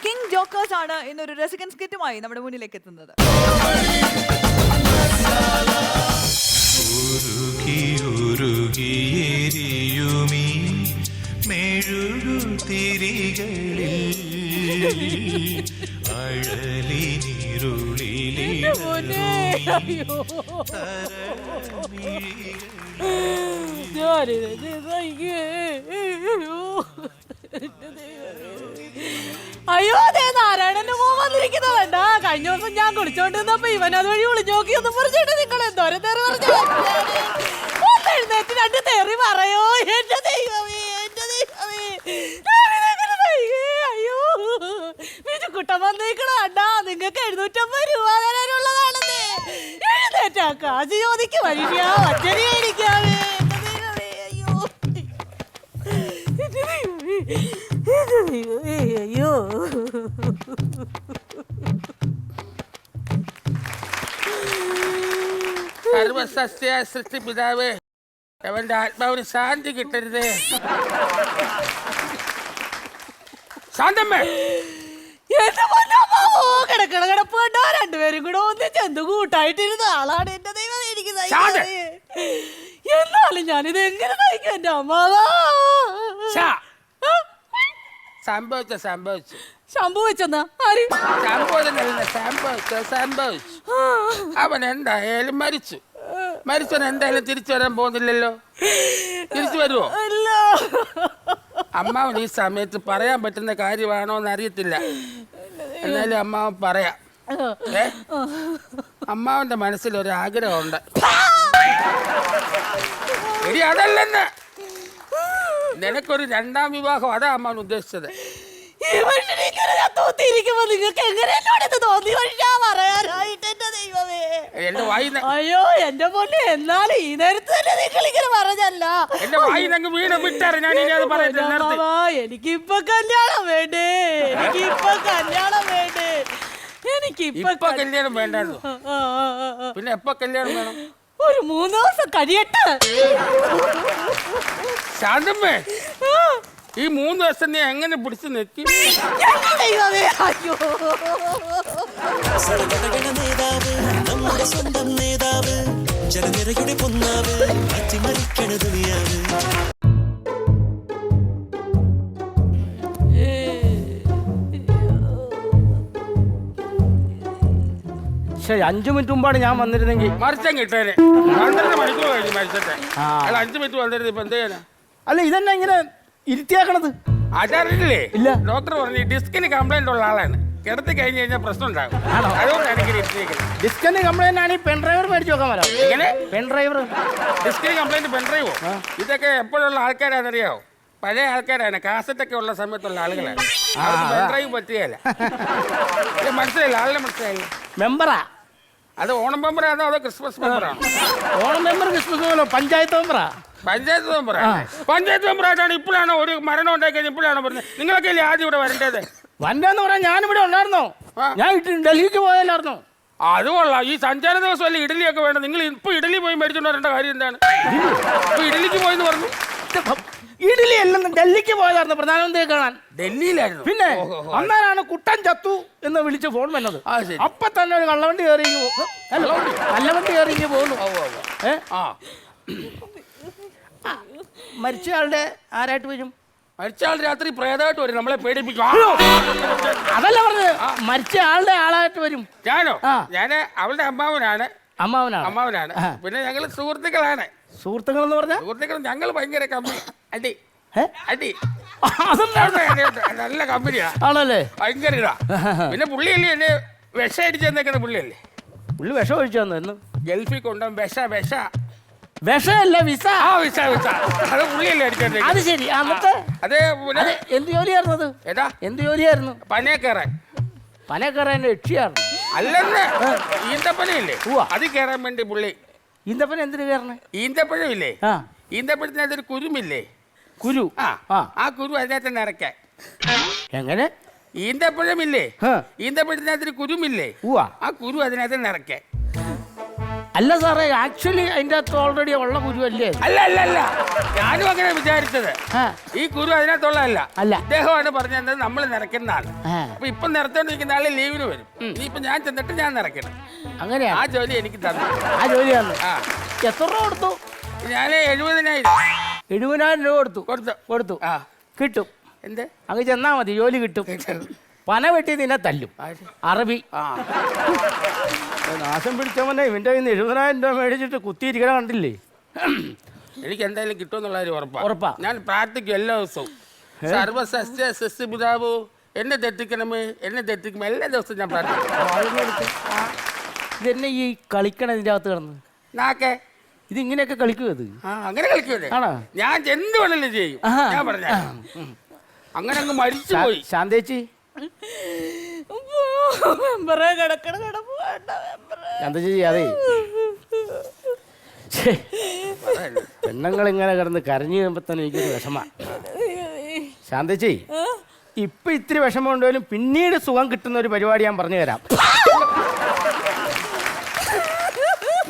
King jokers ആണ് ഇന്നൊരു രസികൻ സ്കിറ്റുമായി നമ്മുടെ മുന്നിലേക്ക് എത്തുന്നത്. ഉരുകിയെരിയുമീ മെഴുകുതിരികളിൽ അയ്യോ അതെ നാരായണന്റെ മോൻ വന്നിരിക്കുന്നത് വേണ്ട. കഴിഞ്ഞ ദിവസം ഞാൻ കുടിച്ചോണ്ടിരുന്നപ്പോ ഇവൻ അത് വഴി വിളിച്ചോക്കിയൊന്നും പറഞ്ഞിട്ട് നിങ്ങൾ എന്തോരം തെറി പറഞ്ഞു എഴുന്നേറ്റ് രണ്ട് തെറി പറയോ. എന്റെ ദൈവമേ എന്റെ ദൈവമേ അയ്യോ ബിജുക്കുട്ടൻ വന്നിരിക്കണോ അണ്ടാ. നിങ്ങൾക്ക് 750 രൂപ തരാനുള്ളതാണെന്നേ. എഴുന്നേറ്റാ കാശ് ചോദിക്ക് മനുഷ്യ ഒറ്റരി മേടിക്കാവേ. അയ്യോ അയ്യോ സർവസസ്യ സൃഷ്ടി പിതാവ് അവന്റെ ആത്മാവിന് ശാന്തി കിട്ടരുത്. ശാന്തമ്മേ എന്റെ പൊന്നമ്മോ കിടക്കണ കിടപ്പ് കണ്ടാ രണ്ടുപേരും കൂടെ ഒന്നിച്ച് എന്ത് കൂട്ടായിട്ടിരുന്ന ആളാണ്. എന്റെ ദൈവം എനിക്ക് എന്നാലും ഞാനിത് എങ്ങനെ നയിക്കും എന്റെ അമ്മാവാ. സംഭവിച്ചെന്നാ ആര് സംഭവിച്ചു. അവൻ എന്തായാലും മരിച്ചവൻ എന്തായാലും തിരിച്ചു വരാൻ പോകുന്നില്ലല്ലോ. തിരിച്ചു വരുമോ? അമ്മാവൻ ഈ സമയത്ത് പറയാൻ പറ്റുന്ന കാര്യമാണോ എന്ന് അറിയത്തില്ല. എന്നാലും അമ്മാവൻ പറയാം. അമ്മാവന്റെ മനസ്സിൽ ഒരു ആഗ്രഹമുണ്ട്. എടി അതല്ലെന്ന്, നിനക്കൊരു 2ാം വിവാഹം. അതാ അമ്മാവൻ ഉദ്ദേശിച്ചത്. നിങ്ങൾക്ക് എങ്ങനെ എന്നോട് ഇത് തോന്നി പറയാനായിട്ട് എന്റെ ദൈവമേ. എന്റെ വായിന്ന് അയ്യോ എന്റെ പൊന്നെ എന്നാലും ഈ നേരത്ത് തന്നെ നിങ്ങൾ ഇങ്ങനെ പറഞ്ഞല്ല. എന്റെ വായിന്നങ്ങ് വീണ് വിട്ടാറ്. ഞാൻ ഇനി അത് പറയുന്നത്. എനിക്കിപ്പൊ കല്യാണം വേണ്ടേ. എനിക്കിപ്പൊ കല്യാണം വേണ്ടേ. എനിക്കിപ്പൊ കല്യാണം വേണ്ടായിരുന്നു. പിന്നെ എപ്പോ കല്യാണം വേണം? ഒരു 3 ദിവസം കഴിയട്ടെ. ശാന്തമ്മേ ഈ 3 ദിവസം നീ എങ്ങനെ പിടിച്ചു നിൽക്കും? അയ്യോ നേതാവ് നമ്മുടെ സ്വന്തം നേതാവ് ജനനിരയുടെ പൊന്നാവ് അട്ടിമറിക്കണ ദുനിയാവ്. ശരി 5 മിനിറ്റ് മുമ്പാണ് ഞാൻ വന്നിരുന്നെങ്കിൽ മറിച്ചാൻ കിട്ടേനെ. 12 മണിക്കൂർ കഴിഞ്ഞു മരിച്ചിട്ട്. അല്ല 5 മിനിറ്റ് വന്നിരുന്നു. ഇപ്പൊ എന്ത് ചെയ്യാനാ? അല്ല ഇതെന്നെ ഇങ്ങനെ ഇരുത്തിയാക്കണത് അതറിയില്ലേ? ഇല്ല. ഡോക്ടർ പറഞ്ഞു ഡിസ്കിന് കംപ്ലൈന്റ് ഉള്ള ആളാണ്. കിടത്തി കഴിഞ്ഞ് കഴിഞ്ഞാൽ പ്രശ്നം ഉണ്ടാകും. അതുകൊണ്ടാണ് ഇങ്ങനെ ഇരുത്തിയേക്കുന്നത്. ഡിസ്കിന് കംപ്ലൈന്റ് ആണ്. പെൻ ഡ്രൈവർ മേടിച്ചു നോക്കാൻ വരാം. എങ്ങനെ പെൻ ഡ്രൈവർ? ഡിസ്കിന് കംപ്ലൈന്റ് പെൻ ഡ്രൈവോ? ഇതൊക്കെ എപ്പോഴുള്ള ആൾക്കാരാണെന്നറിയാവോ? പഴയ ആൾക്കാരാണ്. കാസറ്റൊക്കെ ഉള്ള സമയത്തുള്ള ആളുകളാണ്. പെൻ ഡ്രൈവ് പറ്റുകയല്ല. മനസ്സിലായില്ല? ആളിനെ മനസ്സിലായില്ല? മെമ്പറാ അത് ഓണം മെമ്പറാണോ അതോ ക്രിസ്മസ് മെമ്പറാണോ? ഓണം മെമ്പർ ക്രിസ്മസ് മെമ്പറോ? പഞ്ചായത്ത് മെമ്പറാ. പഞ്ചായത്ത് മെമ്പറാണ്. പഞ്ചായത്ത് മെമ്പറായിട്ടാണ് ഇപ്പോഴാണോ ഒരു മരണം ഉണ്ടായി കഴിഞ്ഞാൽ ഇപ്പോഴാണോ പറഞ്ഞത്? നിങ്ങളൊക്കെ അല്ലേ ആദ്യം ഇവിടെ വരേണ്ടത്? വണ്ടെന്ന് പറയാൻ ഞാനിവിടെ ഉണ്ടായിരുന്നോ? ഞാൻ ഡൽഹിക്ക് പോയല്ലായിരുന്നോ? അത് കൊള്ളാം. ഈ സഞ്ചാര ദിവസം അല്ലേ ഇഡലിയൊക്കെ വേണം. നിങ്ങൾ ഇപ്പൊ ഇഡലി പോയി മേടിച്ചോണ്ട് വരേണ്ട കാര്യം എന്താണ്? ഇപ്പൊ ഇഡലിക്ക് പോയെന്ന് പറഞ്ഞു. ഇഡലി അല്ലെന്ന് ഡൽഹിക്ക് പോയതായിരുന്നു പ്രധാനമന്ത്രിയെ കാണാൻ. ഡൽഹിയിലായിരുന്നു. പിന്നെ അന്നേരാണ് കുട്ടൻ ചത്തു എന്ന് വിളിച്ച് ഫോൺ വന്നത്. അപ്പൊ തന്നെ ഒരു കള്ളവണ്ടി കയറി കള്ളവണ്ടി കയറി പോകുന്നു. മരിച്ചയാളുടെ ആരായിട്ട് വരും? മരിച്ചയാൾ രാത്രി പ്രേതമായിട്ട് വരും. നമ്മളെ പേടിപ്പിക്കും. അതല്ല പറഞ്ഞത്. മരിച്ച ആളുടെ ആളായിട്ട് വരും. ഞാനോ? ഞാന് അവളുടെ അമ്മാവനാണ്. അമ്മാവനാണ്. പിന്നെ ഞങ്ങൾ സുഹൃത്തുക്കളാണ്. സുഹൃത്തുക്കൾ എന്ന് പറഞ്ഞാൽ സുഹൃത്തുക്കൾ ഞങ്ങൾ ഭയങ്കര കമ്പനി. അടി അടി നല്ല കമ്പനിയാ. ആണല്ലേ? ഭയങ്കര ഇതാ. പിന്നെ പുള്ളിയല്ലേ എന്നെ വിഷം അടിച്ചു തന്നേക്കുന്ന പുള്ളിയല്ലേ? പുള്ളി വിഷം ഒഴിച്ചു തന്നു. ഗൾഫിൽ കൊണ്ടുപോകും. വിഷമല്ല വിസ. വിസ അത് പുള്ളിയല്ലേ അടിച്ചത്? അത് ശരി. എന്നിട്ട് അതെ. എന്ത് ജോലിയായിരുന്നു അത്? ഏതാ? എന്ത് ജോലിയായിരുന്നു? പനയെ കയറാൻ രക്ഷയായിരുന്നു. അല്ലെന്ന് ഈന്തപ്പനയില്ലേ? അത് കയറാൻ വേണ്ടി പുള്ളി. ഈന്തപ്പന എന്തിനു കയറണേ? ഈന്തപ്പഴമില്ലേ? ഈന്തപ്പഴത്തിനകത്തൊരു കുരുമില്ലേ? കുരു. ആ കുരു അതിനകത്ത് നിറയ്ക്കാൻ. എങ്ങനെ? ഈന്തപ്പഴമില്ലേ? ഈന്തപ്പഴത്തിനകത്തൊരു കുരുമില്ലേ? ആ കുരു അതിനകത്ത് നിറയ്ക്കാൻ. അല്ല സാറേ, ആക്ച്വലി അതിന്റെ അകത്ത് ഓൾറെഡി ഉള്ള കുരുവല്ലേ അത്? അല്ല അല്ല അല്ല, ഞാനും അങ്ങനെ വിചാരിച്ചത്. ആ. ഈ കുരു അതിനകത്തുള്ളതല്ല. അല്ല. ഇദ്ദേഹമാണ് പറഞ്ഞത് നമ്മൾ നിറയ്ക്കുന്നതാണ്. ആ. അപ്പൊ ഇപ്പൊ നിറച്ചോണ്ടിരിക്കുന്ന ആള് ലീവിന് വരും. ഇനിയിപ്പൊ ഞാൻ ചെന്നിട്ട് ഞാൻ നിറയ്ക്കണം. അങ്ങനെയാ? ആ ജോലി എനിക്ക് തന്നു. ആ ജോലിയാണ്. ആ, എത്ര രൂപ കൊടുത്തു? ഞാൻ 70,000 70,000 രൂപ കൊടുത്തു. കൊടുത്തു. ആ, കിട്ടും. എന്ത് അങ്ങ് ചെന്നാ മതി, ജോലി കിട്ടും. പന വെട്ടി നിന്നെ തല്ലും. അറബി. ആ, നാശം പിടിച്ചവനെ ഇവന്റെ കയ്യിൽ നിന്ന് 70,000 രൂപ മേടിച്ചിട്ട് കുത്തിയിരിക്കണ കണ്ടില്ലേ? എനിക്ക് എന്തായാലും കിട്ടുമെന്നുള്ള കാര്യം ഉറപ്പാ? ഉറപ്പാ. ഞാൻ പ്രാർത്ഥിക്കും എല്ലാ ദിവസവും. സർവസസ്യ സസ്യപിതാവോ എന്നെ തെറ്റിക്കണമേ, എന്നെ തെറ്റിക്കുമോ, എല്ലാ ദിവസവും ഞാൻ പ്രാർത്ഥിക്കും. ഇതെന്നെ ഈ കളിക്കണ ഇതിന്റെ അകത്ത് കിടന്ന് നാക്കെ ഇത് ഇങ്ങനെയൊക്കെ കളിക്കും ഇത്? ആ, അങ്ങനെ കളിക്കൂലേ? ആണോ? ഞാൻ എന്ത് വേണേലും ചെയ്യും. ആഹാ. ഞാൻ പറഞ്ഞ അങ്ങനെ അങ്ങ് മരിച്ചു പോയി. ശാന്തേച്ചി, മെമ്പറേ കിടക്കണ കിടപ്പ് വേണ്ട മെമ്പറേ. ശാന്തേച്ചി, അതെ പെണ്ണുങ്ങൾ ഇങ്ങനെ കിടന്ന് കരഞ്ഞു കഴിയുമ്പോ തന്നെ എനിക്കൊരു വിഷമ. ശാന്തേച്ചി, ഇപ്പൊ ഇത്തിരി വിഷമം ഉണ്ടെങ്കിലും പിന്നീട് സുഖം കിട്ടുന്ന ഒരു പരിപാടി ഞാൻ പറഞ്ഞു തരാം.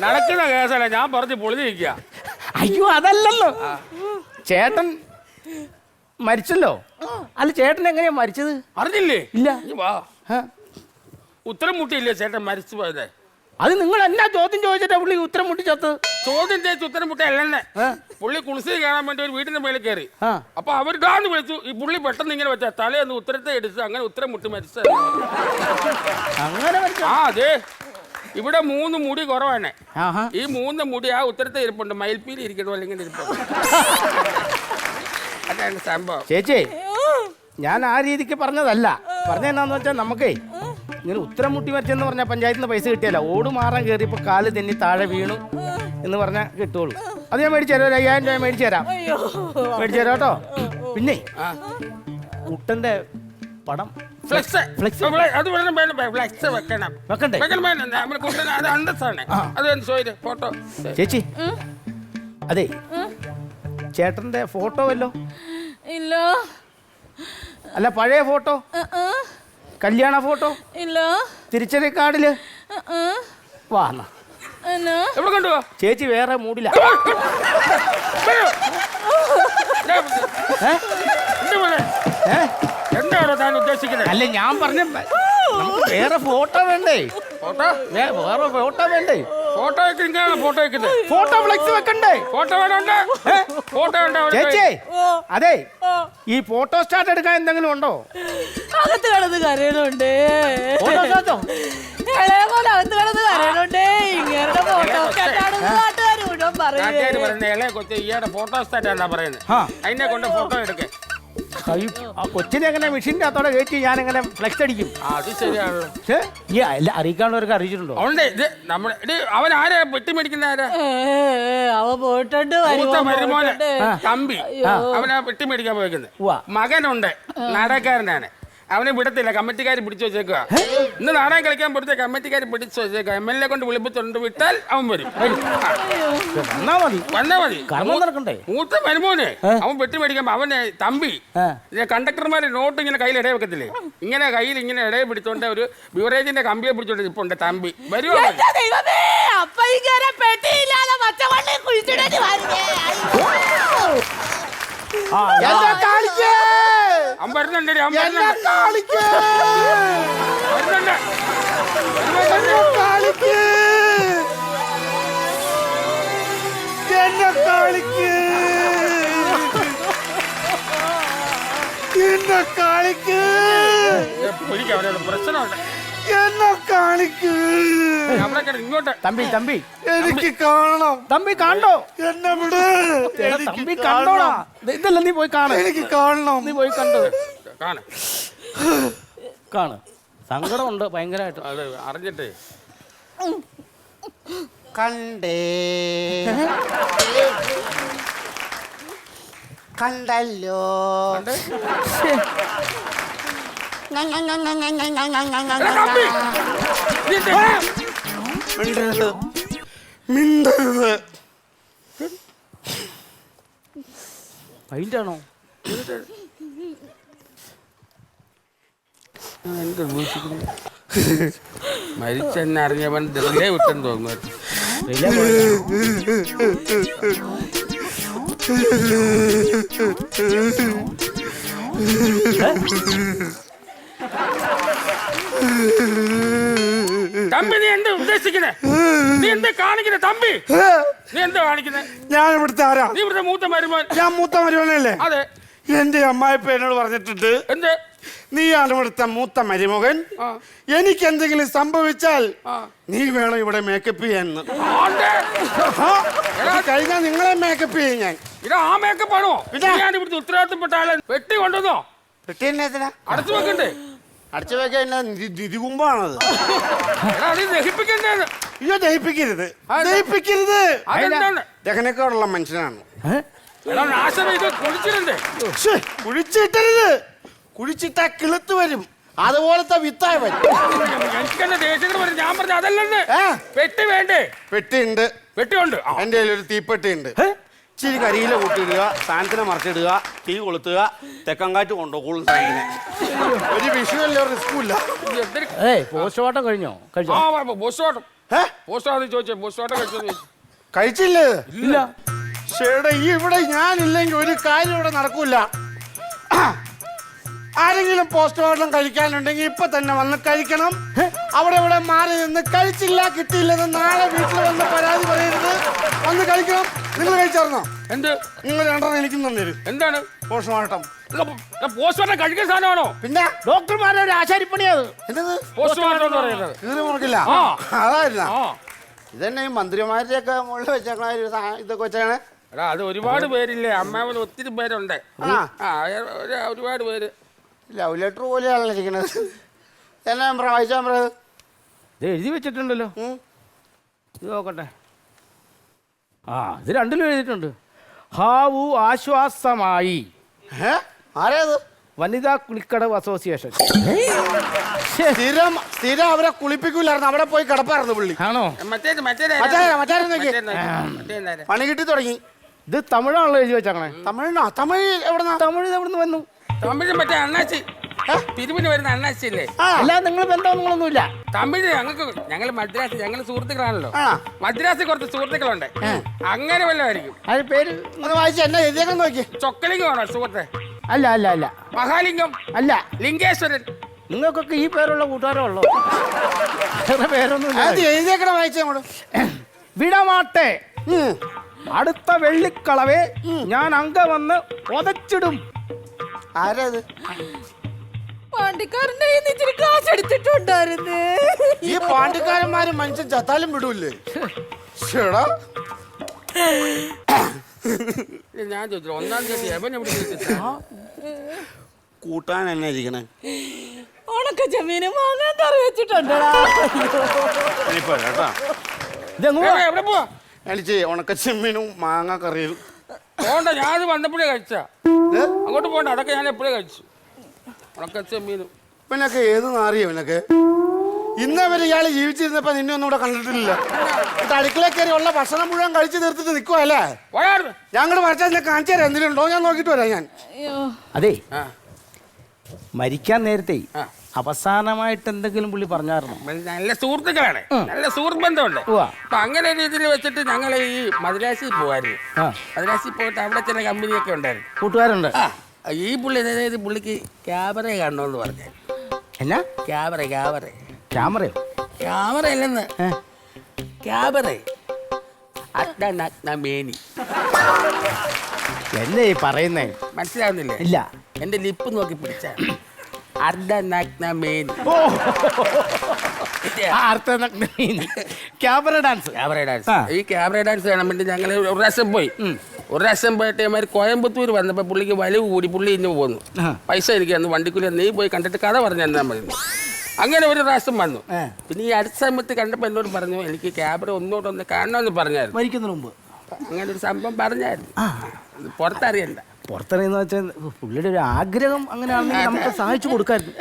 നടക്കുന്ന കേസല്ല, ഞാൻ പറഞ്ഞ് പൊളിഞ്ഞിരിക്കുക. അയ്യോ, അതല്ലല്ലോ. ചേട്ടൻ മരിച്ചല്ലോ. അല്ല, ചേട്ടൻ എങ്ങനെയാ മരിച്ചത്? അറിഞ്ഞില്ലേ? ഇല്ല. നീ വാ. ആ. ഉത്തരം മുട്ടിയില്ലേ ചേട്ടൻ മരിച്ചു പോയത്? അത് നിങ്ങൾ എന്നാ ചോദ്യം ചോദിച്ചിട്ടാ പുള്ളി ഉത്തരം മുട്ടിച്ചത്ത്? ചോദ്യം ചോദിച്ചു ഉത്തരം മുട്ട അല്ലെന്നെ. പുള്ളി കുളിസി കാണാൻ വേണ്ടി ഒരു വീടിന്റെ മേളിൽ കയറി. ആ. അപ്പൊ അവർ ഡാന്ന് വിളിച്ചു. ഈ പുള്ളി പെട്ടെന്ന് ഇങ്ങനെ വെച്ചാ തലയൊന്ന് ഉത്തരത്തെ എടുത്ത് അങ്ങനെ ഉത്തരം മുട്ടി മരിച്ചു. അങ്ങനെ മരിച്ചോ? ആ, അതെ. ഇവിടെ 3 മുടി കുറവാണ്. ആഹാ. ഈ 3 മുടി ആ ഉത്തരത്തെ ഇരിപ്പുണ്ട്. മയിൽപ്പീലി ഇരിക്കണോ അല്ലെങ്കിൽ ഇരിപ്പുണ്ട്. അതാണ് സംഭവം. ചേച്ചി, ഞാൻ ആ രീതിക്ക് പറഞ്ഞതല്ല. പറഞ്ഞെന്നാന്ന് വെച്ചാൽ നമുക്കേ ഇങ്ങനെ ഉത്തരം മുട്ടി മരിച്ചെന്ന് പറഞ്ഞാൽ പഞ്ചായത്തിൽ നിന്ന് പൈസ കിട്ടിയല്ല. ഓട് മാറാൻ കയറിയപ്പോൾ കാല് തെന്നി താഴെ വീണു എന്ന് പറഞ്ഞാൽ കിട്ടുള്ളൂ. അത് ഞാൻ മേടിച്ചു തരാം. 5000 രൂപ മേടിച്ചു തരാം. മേടിച്ചു തരാം കേട്ടോ. പിന്നെ കുട്ടന്റെ പടം ഫ്ലെക്സ് ഫ്ലെക്സ് അത് വേണം. ഫ്ലെക്സ് വെക്കണം. വെക്കണ്ടേ? വെക്കണം. നമ്മുടെ കുട്ടൻ അത് അന്തസ്സാണ്. അത് സോയില് ഫോട്ടോ. ചേച്ചി, അതെ ചേട്ടന്റെ ഫോട്ടോ വല്ലോ? ഇല്ല. അല്ല, പഴയ ഫോട്ടോ, കല്യാണ ഫോട്ടോ, ഇല്ല. തിരിച്ചറി കാർഡില് വാ. എവിടെ കൊണ്ടുപോ? ചേച്ചി വേറെ മൂടില്ല. എന്താണോ താൻ ഉദ്ദേശിക്കുന്നത്? അല്ല, ഞാൻ പറഞ്ഞ നമുക്ക് വേറെ ഫോട്ടോ വേണ്ടേ? ഫോട്ടോ വേറെ ഫോട്ടോ വേണ്ടേ? ഫോട്ടോ വെക്കുന്നതാണ്. ഫോട്ടോ വെക്കുന്നത്. ഫോട്ടോ ഫ്ലെക്സ് വെക്കണ്ടേ? ഫോട്ടോ വേണമുണ്ട്. ഫോട്ടോ ഉണ്ട്. ചേച്ചി, അതെ ഈ ഫോട്ടോ സ്റ്റാർട്ട് എടുക്കാൻ എന്തെങ്കിലും ഉണ്ടോ? അകത്ത് കിടന്ന് കരയണുണ്ട്. ഫോട്ടോ സ്റ്റാർട്ടോ? ഇളയ പോലെ അകത്ത് കിടന്ന് കരയണുണ്ട്. ഇങ്ങനെ ഫോട്ടോ നാട്ടുകാർ മുഴുവൻ പറയും. നാട്ടുകാർ പറയുന്നത് ഇളയ കൊച്ചു ഈയുടെ ഫോട്ടോ സ്റ്റാറ്റ് എന്നാ പറയുന്നത്. അതിനെ കൊണ്ട് ഫോട്ടോ എടുക്കേ. ആ കൊച്ചിനെ എങ്ങനെ മെഷീൻ്റെ അകത്തോടെ കയറ്റി ഞാൻ എങ്ങനെ ഫ്ലെക്സ് അടിക്കും? അത് ശരിയാണല്ലോ. ഈ അറിയിക്കാനുള്ളവർക്ക് അറിയിച്ചിട്ടുണ്ടോ? ഉണ്ട്. ഇത് നമ്മുടെ അവൻ ആരാ വെട്ടി മേടിക്കുന്ന ആരാ? അവ പോയിട്ടുണ്ട്. മരുമോനെ തമ്പി. അവനാ വെട്ടി മേടിക്കാൻ പോയിരിക്കുന്നത്. മകനുണ്ട്, നാടകക്കാരനാണ്. അവനെ വിടത്തില്ല. കമ്മിറ്റിക്കാർ പിടിച്ചു വെച്ചേക്കുക. ഇന്ന് നാടകം കളിക്കാൻ പോലത്തെ കമ്മിറ്റിക്കാർ പിടിച്ചു വെച്ചേക്കുക. MLA കൊണ്ട് വിളിപ്പിച്ചുകൊണ്ട് വിട്ടാൽ അവൻ വരും. വന്നാ മതി. മൂത്ത മരുമോനെ അവൻ വെട്ടി മേടിക്കുമ്പോ അവനെ തമ്പി കണ്ടക്ടർമാരെ നോട്ട് ഇങ്ങനെ കയ്യിൽ ഇടയെ വെക്കത്തില്ലേ? ഇങ്ങനെ കയ്യിൽ ഇങ്ങനെ ഇടയെ പിടിച്ചോണ്ട് ഒരു ബിവറേജിന്റെ കമ്പിയെ പിടിച്ചോണ്ട് ഇപ്പൊ ഉണ്ട് തമ്പി. വരുമോ? അവൻ വരുന്നുണ്ട്. പ്രശ്നമുണ്ട്. ഇങ്ങോട്ട് തമ്പി എനിക്ക് കാണണം. തമ്പി കണ്ടോ? എന്നെ വിട്. തമ്പി കണ്ടോടാ. ഇതല്ല, നീ പോയി കാണ. എനിക്ക് കാണണം. നീ പോയി കണ്ടോ? കാണ്. സങ്കടമുണ്ട് ഭയങ്കരമായിട്ട്. അത് അറിഞ്ഞിട്ടേ കണ്ടേ കണ്ടല്ലോ. മിണ്ടരുത്, മിണ്ടരുത്. അതിൻ്റെയാണോ? മരിച്ചെന്നെ അറിഞ്ഞവൻ വെറുതെ വിട്ടെന്ന് തോന്നുന്നു. റിലേ പോയതാ. തമ്പി നീ എന്താ ഉദ്ദേശിക്കുന്നേ? നീ എന്താ കാണിക്കുന്നേ തമ്പി? നീ എന്താ കാണിക്കുന്നേ? ഞാൻ ഇവിടുത്തെ ആരാ? നീ ഇവിടുത്തെ മൂത്ത മരുമോൻ. ഞാൻ മൂത്ത മരുമോനല്ലേ? അതെ. എന്റെ അമ്മായിപ്പ എന്നോട് പറഞ്ഞിട്ടുണ്ട്, എന്ത്? നീയാണ് ഇവിടുത്തെ മൂത്ത മരുമകൻ, എനിക്ക് എന്തെങ്കിലും സംഭവിച്ചാൽ നീ വേണം ഇവിടെ മേക്കപ്പ് ചെയ്യാൻ. കഴിഞ്ഞാൽ നിങ്ങളെ മേക്കപ്പ് ചെയ്യും ഞാൻ. ഇത് ആ മേക്കപ്പ് ആണോ? ഞാൻ ഇവിടുത്തെ ഉത്തരവാദിത്തപ്പെട്ട ആളെ വെട്ടി കൊണ്ടുവന്നോ? പെട്ടി എന്നാ അടച്ചു വെക്കണ്ടേ? അടച്ചു വെക്കാൻ നിധികുമ്പാണത്. ദഹിപ്പിക്കണ്ടേന്ന്. അയ്യോ ദഹിപ്പിക്കരുത്, ദഹിപ്പിക്കരുത്. അതെന്താണ്? ദഹനക്കേടുള്ള മനുഷ്യനാണ്. ഇത് കുളിച്ചിട്ടുണ്ടേ. കുഴിച്ചിട്ടരുത്, കുഴിച്ചിട്ടാ കിളുത്ത് വരും, അതുപോലത്തെ വിത്തായ വരും. എനിക്കെന്നെ ദേഷ്യങ്ങൾ വരും. ഞാൻ പറഞ്ഞ അതല്ലെന്ന്. പെട്ടി വേണ്ടേ? പെട്ടിയുണ്ട്, പെട്ടിയുണ്ട്. എന്റെ കയ്യിലൊരു തീപ്പെട്ടിയുണ്ട്. ഇച്ചിരി കരിയില കൂട്ടിയിടുക, സാധനത്തിനെ മറിച്ചിടുക, തീ കൊളുത്തുക, തെക്കങ്കാറ്റ് കൊണ്ടുപോകും. ഒരു വിഷയമല്ല, റിസ്കും ഇല്ല. പോസ്റ്റ്മോർട്ടം കഴിഞ്ഞോ? കഴിച്ചില്ലേ? ഇല്ല. ചേട്ടാ ഈ ഇവിടെ ഞാനില്ലെങ്കിൽ ഒരു കാര്യം ഇവിടെ നടക്കൂല. ആരെങ്കിലും പോസ്റ്റ്മോർട്ടം കഴിക്കാനുണ്ടെങ്കിൽ ഇപ്പൊ തന്നെ വന്ന് കഴിക്കണം. അവിടെ ഇവിടെ മാറി നിന്ന് കഴിച്ചില്ല കിട്ടിയില്ലെന്ന് നാളെ വീട്ടിൽ വന്ന് പരാതി പറയരുത്, വന്ന് കഴിക്കണം. നിങ്ങൾ കഴിച്ചായിരുന്നോ? എന്ത്? നിങ്ങൾ രണ്ടെണ്ണം എനിക്കും തന്നേരും. എന്താണ് പോസ്റ്റ്മോർട്ടം? പോസ്റ്റ്മോർട്ടം കഴിക്കുന്ന സാധനമാണോ? പിന്നെ ഡോക്ടർമാരെ ഒരു ആശാരിപ്പണിയത്. എന്നത് പോസ്റ്റ്മോർട്ടം എന്ന് പറയുന്നത്? കീറി മുറിക്കില്ല. അതായിരുന്ന ഇതന്നെ ഈ മന്ത്രിമാരുടെ ഒക്കെ മുകളിൽ വെച്ചേക്കണ ഇതൊക്കെ വെച്ചാണ്. എടാ അത് ഒരുപാട് പേരില്ലേ, അമ്മാവന് ഒത്തിരി പേരുണ്ട്. ഒരുപാട് പേര്. ലവ് ലെറ്റർ പോലെയാണല്ലോ ഇരിക്കണത്. എന്നാ വായിച്ചാൽ പറയത്? ഇത് എഴുതി വെച്ചിട്ടുണ്ടല്ലോ, ഇത് നോക്കട്ടെ. ഇത് രണ്ടിലും എഴുതിയിട്ടുണ്ട്. ഹാവു ആശ്വാസമായി. ആരേത്? വനിതാ കുളിക്കടവ് അസോസിയേഷൻ. സ്ഥിരം അവരെ കുളിപ്പിക്കൂലായിരുന്നു, അവിടെ പോയി കിടപ്പായിരുന്നു പുള്ളി. ആണോ? പണി കിട്ടി തുടങ്ങി. ഇത് തമിഴാണല്ലോ എഴുതി വെച്ചാണേ. തമിഴിനോ? തമിഴ് എവിടെന്നാ? തമിഴ് എവിടുന്ന് വന്നു? തമിഴ് മറ്റേ അണ്ണാച്ചി, തിരുവിന് വരുന്ന അണ്ണാച്ചി അല്ലേ? അല്ല നിങ്ങൾ ബന്ധമൊന്നുമില്ല. തമിഴ് ഞങ്ങൾ മദ്രാസ്, ഞങ്ങൾ സുഹൃത്തുക്കളാണല്ലോ. മദ്രാസിൽ കുറച്ച് സുഹൃത്തുക്കളുണ്ട്, അങ്ങനെ വല്ലതായിരിക്കും. അതിന് പേര് വായിച്ച എന്നാ എഴുതിയേക്കാൻ നോക്കി. ചൊക്കലിംഗമാണോ സുഹൃത്തെ? അല്ല അല്ല അല്ല. മഹാലിംഗം അല്ല. ലിംഗേശ്വരൻ. നിങ്ങൾക്കൊക്കെ ഈ പേരുള്ള കൂട്ടുകാരോ ഉള്ളോ? പേരൊന്നും എഴുതിയേക്കണ വായിച്ചോട്. വിടമാട്ടെ, അടുത്ത വെള്ളിക്കളവേ ഞാൻ അങ്ക വന്ന് ഒതച്ചിടും. ആരത്? പാണ്ടിക്കാരന്റെ ഇച്ചിരി കാശ് എടുത്തിട്ടുണ്ടായിരുന്നു. ഈ പാണ്ടിക്കാരന്മാര് മനുഷ്യൻ ചത്താലും വിടൂല്ലേ? ഞാൻ ചോദിച്ചു ഒന്നാം തീയതി എവൻ എവിടെ കൂട്ടാൻ എന്നാ ഇരിക്കണേ? ഉണക്ക ചെമ്മീനും വാങ്ങാൻ കറി വെച്ചിട്ടുണ്ടടാ. എവിടെ പോവാ? എനിക്ക് ഉണക്കച്ചെമ്മീനും മാങ്ങ കറിയും പോണ്ട. ഞാനത് വന്നപ്പോഴേ കഴിച്ച, അങ്ങോട്ട് പോണ്ട. അതൊക്കെ ഞാൻ എപ്പോഴേ കഴിച്ചു. ഉണക്കച്ചെമ്മീനും ഇവനൊക്കെ ഏത് നാറിയ ഇവനൊക്കെ. ഇന്നവര് ഇയാള് ജീവിച്ചിരുന്നപ്പോ നിന്നെ ഒന്നും ഇവിടെ കണ്ടിട്ടില്ല. അടുക്കള കയറി ഉള്ള ഭക്ഷണം മുഴുവൻ കഴിച്ചു തീർത്തിട്ട് നിൽക്കുവല്ലേ? ഞങ്ങൾ മറിച്ചാൽ കാണിച്ചു തരാം, എന്തെങ്കിലും ഉണ്ടോ ഞാൻ നോക്കിട്ട് വരാം. ഞാൻ അതെ, മരിക്കാൻ നേരത്തെ അവസാനമായിട്ട് എന്തെങ്കിലും പുള്ളി പറഞ്ഞായിരുന്നു? നല്ല സുഹൃത്തുക്കളാണ്, നല്ല സുഹൃത്ത് ബന്ധമുണ്ട്. അപ്പൊ അങ്ങനെ രീതിയിൽ വെച്ചിട്ട് ഞങ്ങൾ ഈ മദ്രാസിൽ പോവായിരുന്നു. മദ്രാസിൽ പോയിട്ട് അവിടെ ചില കമ്പനിയൊക്കെ ഉണ്ടായിരുന്നു, കൂട്ടുകാരുണ്ട്. ഈ പുള്ളി അതായത് പുള്ളിക്ക് ക്യാമറ കാണണമെന്ന് പറഞ്ഞു. എന്നാ ക്യാമറ? ക്യാമറയോ? ക്യാമറ അല്ലെന്ന്, ക്യാമറ മേനി. എന്നെ ഈ പറയുന്നേ മനസ്സിലാവുന്നില്ലേ? ഇല്ല. എന്റെ ലിപ്പ് നോക്കി പിടിച്ച അർദ്ധനഗ്നമേനി. Camera dance. ഈ ക്യാമറ ഡാൻസ് കാണാൻ വേണ്ടി ഞങ്ങൾ ഒരു പ്രാവശ്യം പോയി. ഒരു പ്രാവശ്യം പോയിട്ട് ഇമാര് കോയമ്പത്തൂർ വന്നപ്പോൾ പുള്ളിക്ക് വലിവ് കൂടി, പുള്ളി ഇന്ന് പോന്നു. പൈസ എനിക്ക് അന്ന് വണ്ടിക്കൂലി നീ പോയി കണ്ടിട്ട് കഥ പറഞ്ഞു തന്നാൽ മതി. അങ്ങനെ ഒരു പ്രാവശ്യം വന്നു. പിന്നെ ഈ അടുത്ത സമയത്ത് കണ്ടപ്പോൾ എന്നോട് പറഞ്ഞു എനിക്ക് ക്യാമറ ഒന്നോട്ടൊന്ന് കാണണമെന്ന് പറഞ്ഞായിരുന്നു. മരിക്കുന്നതിന് മുമ്പ് അങ്ങനെ ഒരു സംഭവം പറഞ്ഞായിരുന്നു. പുറത്തറിയണ്ട. പുറത്തറിയെന്ന് വെച്ചാൽ പുള്ളിയുടെ ഒരു ആഗ്രഹം അങ്ങനെയാണെങ്കിൽ നമുക്ക് സഹായിച്ചു കൊടുക്കായിരുന്നു.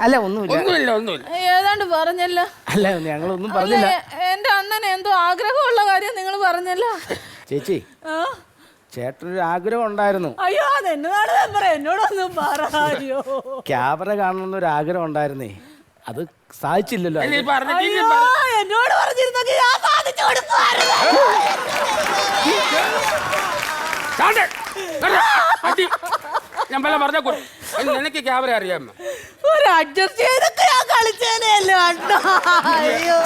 അല്ല ഒന്നുമില്ല. ഏതാണ്ട് പറഞ്ഞല്ലോ. അല്ല ഞങ്ങളൊന്നും പറഞ്ഞില്ല. എന്റെ അണ്ണന് എന്തോ ആഗ്രഹമുള്ള കാര്യം നിങ്ങൾ പറഞ്ഞല്ലോ. ചേച്ചി, ചേട്ടനൊരു ആഗ്രഹം ഉണ്ടായിരുന്നു. അയ്യോ അതെന്നതാണ് മെമ്പറേ, എന്നോടൊന്നും പറയോ. ക്യാമറ കാണണമെന്നൊരു ആഗ്രഹം ഉണ്ടായിരുന്നേ. അത് സാധിച്ചില്ലല്ലോ. നീ പറഞ്ഞ അയ്യോ, എന്നോട് പറഞ്ഞിരുന്നെങ്കിൽ ഞാൻ സാധിച്ചു കൊടുക്കുമായിരുന്നു. ഞാൻ പല പറഞ്ഞ നിനക്ക് ക്യാമറ അറിയാമോ? ഒരു അഡ്ജസ്റ്റ് ചെയ്തൊക്കെ ഞാൻ കളിച്ചേനെയല്ലോ അണ്ണാ. അയ്യോ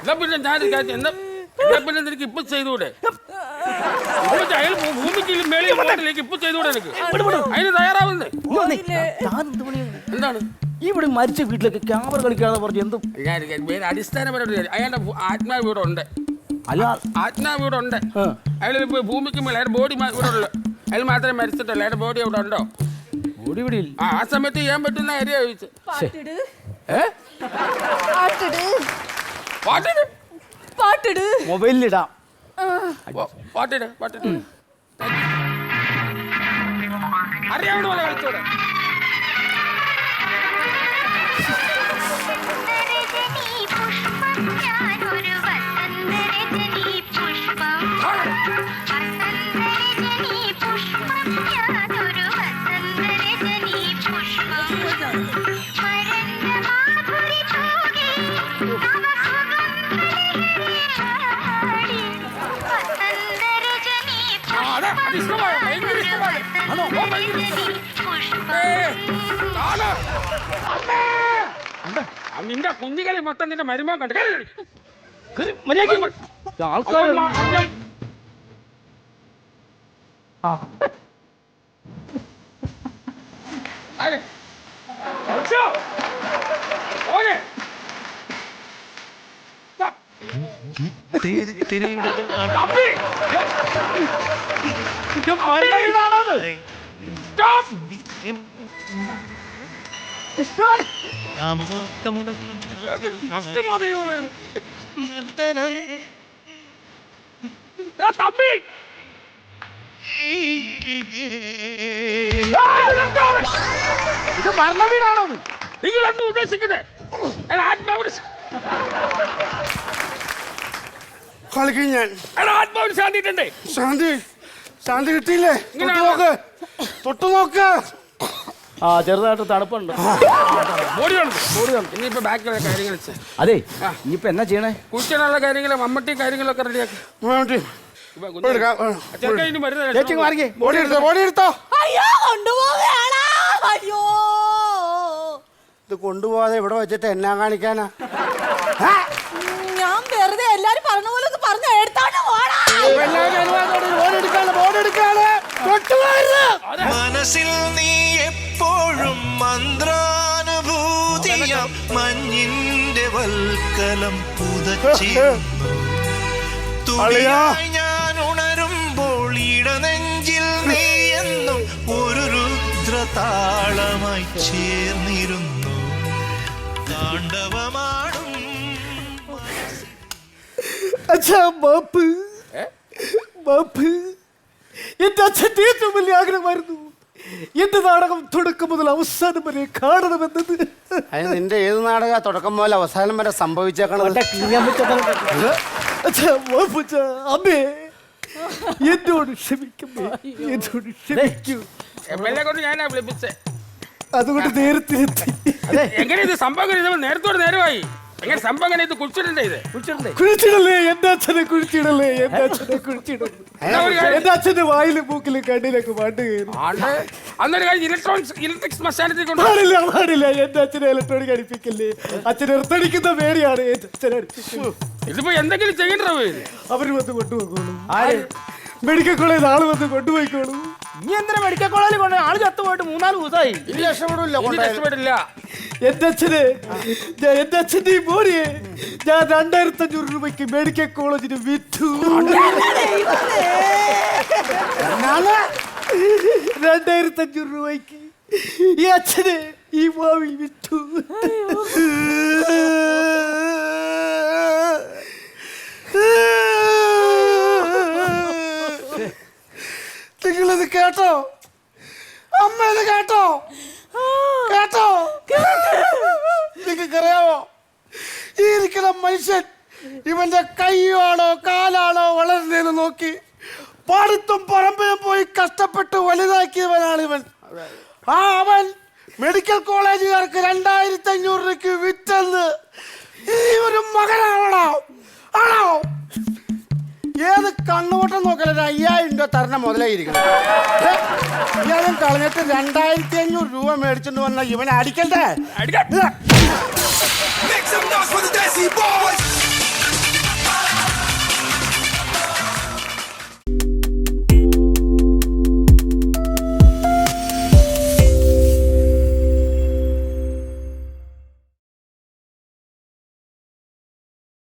എന്നാ പിന്നെ ഞാൻ എന്നാ പിന്നെ നിനക്ക് ഇപ്പൊ ചെയ്തുകൂടെ? അയാൾ ഭൂമിക്ക് മേളിലേക്ക് ഇപ്പൊ ചെയ്തുകൂടെ എനിക്ക്? അതിന് തയ്യാറാവുന്നേ. എന്താണ് ഇവിടെ മരിച്ച വീട്ടിലേക്ക് ക്യാമറ കളിക്കാതെ പറഞ്ഞു എന്തും ഞാൻ അടിസ്ഥാനപരമായിട്ട് അയാളുടെ ആത്മാവ് ഇവിടെ ഉണ്ട്. അല്ല, ആത്മാവ് ഇവിടെ ഉണ്ട്. അയാൾ ഭൂമിക്ക് മേലെ അയാളുടെ ബോഡി ഇവിടെ ഉള്ളു. അയാൾ മാത്രമേ മരിച്ചിട്ടുള്ളൂ. അയാളുടെ ബോഡി അവിടെ ഉണ്ടോ? ബോഡി ഇവിടെ ഇല്ല. ആ സമയത്ത് ചെയ്യാൻ പറ്റുന്ന കാര്യം ചോദിച്ചു. പാട്ടിട് പാട്ടിട് മൊബൈലിലിടാം. പാട്ടിട് പാട്ടിട് അറിയാവുന്ന പോലെ കളിച്ചോടെ. നിന്റെ കുഞ്ഞികളി മൊത്തം നിന്റെ മരുമോ കണ്ടു. ആൾക്കാർ ഇത് മരണ വീടാണോ? നിങ്ങൾ എന്ത് ഉദ്ദേശിക്കുന്നത്? കളിക്കും ഞാൻ. ആത്മാവിന് ശാന്തിട്ടുണ്ട്. ശാന്തി ശാന്തി കിട്ടിയില്ലേ? തൊട്ട് നോക്ക്, തൊട്ട് നോക്ക്. ആ ചെറുതായിട്ട് തണുപ്പുണ്ട്. ഇനിയിപ്പോ ബാക്കിയുള്ള കാര്യങ്ങൾ അതെ, ഇനിയിപ്പോ എന്നാ ചെയ്യണേ? കുഴിച്ചിനുള്ള കാര്യങ്ങളും മമ്മട്ടി കാര്യങ്ങളൊക്കെ റെഡിയാക്കി. ചേച്ചി മാറിക്കേ. ബോഡി എടുത്തോ, ബോഡി എടുത്തോ. അയ്യോ കൊണ്ടുപോവുകയാണോ? അയ്യോ ഇത് കൊണ്ടുപോകാതെ ഇവിടെ വെച്ചിട്ട് എന്നാ കാണിക്കാനാ? ഞാൻ വെറുതെ എല്ലാരും പറഞ്ഞ പോലെ ഒന്ന് പറഞ്ഞ എടുത്തോണ്ട് പോടാ. മനസ്സിൽ നീ എപ്പോഴും മന്ത്രാനുഭൂതിയാം മഞ്ഞിന്റെ വൽക്കലം പുതച്ചിരുന്നു. തുടിയായി ഞാൻ ഉണരുമ്പോൾ ഇടനെഞ്ചിൽ നീ എന്നും ഒരു രുദ്രതാളമായി ചേർന്നിരുന്നു. താണ്ഡവമാടും എന്റെ അച്ഛൻ്റെ ഏറ്റവും വലിയ ആഗ്രഹമായിരുന്നു എന്റെ നാടകം തുടക്കം മുതൽ അവസാനം വരെ കാണണമെന്നത്. അതിന് നിന്റെ ഏത് നാടക തുടക്കം മുതൽ അവസാനം വരെ സംഭവിച്ചേക്കണത്? അമ്മേ എന്നോട് ക്ഷമിക്കമ്മേ, എന്നോട് ക്ഷമിക്കൂ. കൊണ്ട് ഞാനാ വിളിപ്പിച്ചേ. അതുകൊണ്ട് നേരത്തെ എത്തി. എങ്ങനെ ഇത് സംഭവം നേരത്തോട് നേരമായി? എങ്ങനെ സംഭവം ഇത് കുഴിച്ചിടണ്ടേ? ഇത് കുഴിച്ചിടല്ലേ എന്റെ അച്ഛനെ, കുഴിച്ചിടല്ലേ എന്റെ അച്ഛനെ, കുഴിച്ചിടല്ലേ എന്റെ അച്ഛന്റെ വായിലും മൂക്കിലും കണ്ണിലൊക്കെ പാട്ട് കയറി. ഇലക്ട്രിക് ശ്മശാനത്തിൽ പാടില്ല പാടില്ല, എന്റെ അച്ഛനെ ഇലക്ട്രോണിക് അടിപ്പിക്കല്ലേ. അച്ഛനെ എർത്തടിക്കുന്ന പേടിയാണ് എന്റെ അച്ഛനെ അടിപ്പിക്കുന്നത്. ഇതിപ്പോ എന്തെങ്കിലും ചെയ്യണ്ടോ? അവര് വന്ന് കൊണ്ടുപോയിക്കോളൂ. മെഡിക്കൽ കോളേജിൽ ആള് വന്ന് കൊണ്ടുപോയിക്കോളൂ. നീ എന്തിനാ മെഡിക്കൽ കോളേജിൽ കൊണ്ട്? ആള് ചത്തുപോയിട്ട് 3-4 ദിവസമായി. ഇനി രക്ഷപ്പെടില്ല. എന്റെ അച്ഛനെ, എന്റെ അച്ഛന്റെ ഈ ബോഡിയെ ഞാൻ 2500 രൂപയ്ക്ക് മെഡിക്കൽ കോളേജിന് വിറ്റു. 2500 രൂപയ്ക്ക് ഈ അച്ഛനെ ഈ ഭാവി വിറ്റു. നിങ്ങളിത് കേട്ടോ? അമ്മ ഇത് കേട്ടോ? കേട്ടോ? നിങ്ങൾക്കറിയാവോ, ഈ ഇരിക്കുന്ന മനുഷ്യൻ ഇവന്റെ കൈയാണോ കാലാണോ വളരുന്നതെന്ന് നോക്കി പാടത്തും പറമ്പിലും പോയി കഷ്ടപ്പെട്ട് വലുതാക്കിയവനാണ് ഇവൻ. ആ അവൻ മെഡിക്കൽ കോളേജുകാർക്ക് 2500 രൂപയ്ക്ക് വിറ്റെന്ന് ഈ ഒരു മകനാണോ? ആണോ? ഏത് കണ്ണുവട്ടം നോക്കല 5000 രൂപ തരണ മുതലായിരിക്കണം. ഇയാളും കളഞ്ഞിട്ട് 2500 രൂപ മേടിച്ചോണ്ട് വന്ന ഇവനെ അടിക്കണ്ടേ? Make some noise for the Desi Boy!